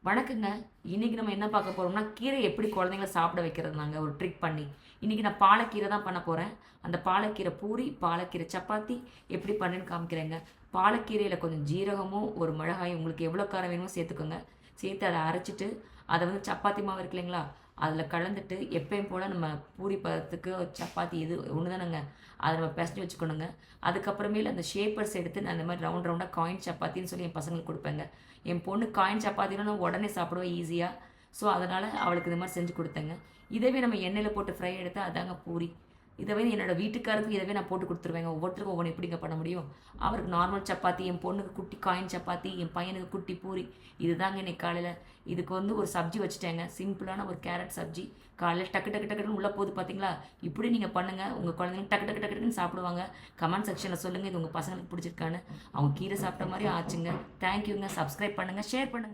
வணக்கங்க. இன்னைக்கு நம்ம என்ன பார்க்க போறோம்னா, கீரை எப்படி குழந்தைங்கள சாப்பிட வைக்கிறதுதாங்க ஒரு ட்ரிக் பண்ணி. இன்னைக்கு நான் பாலக்கீரை தான் பண்ண போறேன். அந்த பாலக்கீரை பூரி, பாலக்கீரை சப்பாத்தி எப்படி பண்ணேன்னு காமிக்கிறேங்க. பாலக்கீரையில கொஞ்சம் ஜீரகமும், ஒரு மிளகாயும் உங்களுக்கு எவ்வளோ காரம் வேணுமோ சேர்த்துக்கோங்க. சேர்த்து அத அரைச்சுட்டு, அத வந்து சப்பாத்தி மாவு இருக்கு இல்லைங்களா? அதில கலந்துட்டு எப்பயும் போல நம்ம பூரி பதத்துக்கு சப்பாத்தி இது ஒண்ணு தானங்க. அத நம்ம பெசஞ்சு வச்சுக்கணுங்க. அதுக்கப்புறமேலு அந்த ஷேப்பர்ஸ் எடுத்து நான் இந்த மாரி ரவுண்ட் ரவுண்டா காயின் சப்பாத்தின்னு சொல்லி என் பசங்களுக்கு குடுப்பேங்க. என் பொண்ணு காயின் சப்பாத்தினா உடனே சாப்பிடுவா ஈஸியா. ஸோ, அதனால அவளுக்கு இந்த மாரி செஞ்சு குடுத்தேங்க. இதவே நம்ம எண்ணெயில போட்டு ஃப்ரை எடுத்தா அதாங்க பூரி. இதவே என்னோட வீட்டுக்காரருக்கு இதவே நான் போட்டு குடுத்துருவேங்க. ஒவ்வொருத்தருக்கும் ஒவ்வொன்னு எப்படிங்க பண்ண முடியும்? அவருக்கு நார்மல் சப்பாத்தி, என் பொண்ணுக்கு குட்டி காயின் சப்பாத்தி, என் பையனுக்கு குட்டி பூரி. இதுதாங்க இன்னைக்கு காலையில. இதுக்கு வந்து ஒரு சப்ஜி வச்சுட்டேங்க. சிம்பிளான ஒரு கேரட் சப்ஜி. காலையில டக்கு டக்கு டக்குன்னு உள்ள போகுது பார்த்தீங்களா? இப்படி நீங்க பண்ணுங்க. உங்க குழந்தைங்க டக்கு டக்கு டக்குன்னு சாப்பிடுவாங்க. கமெண்ட் செக்ஷன்ல சொல்லுங்க. இது உங்க பசங்களுக்கு பிடிச்சிருக்கான்னு. அவங்க கீரை சாப்பிட்ட மாரி ஆச்சுங்க. தேங்க் யூங்க. சப்ஸ்கிரைப் பண்ணுங்க, ஷேர் பண்ணுங்க.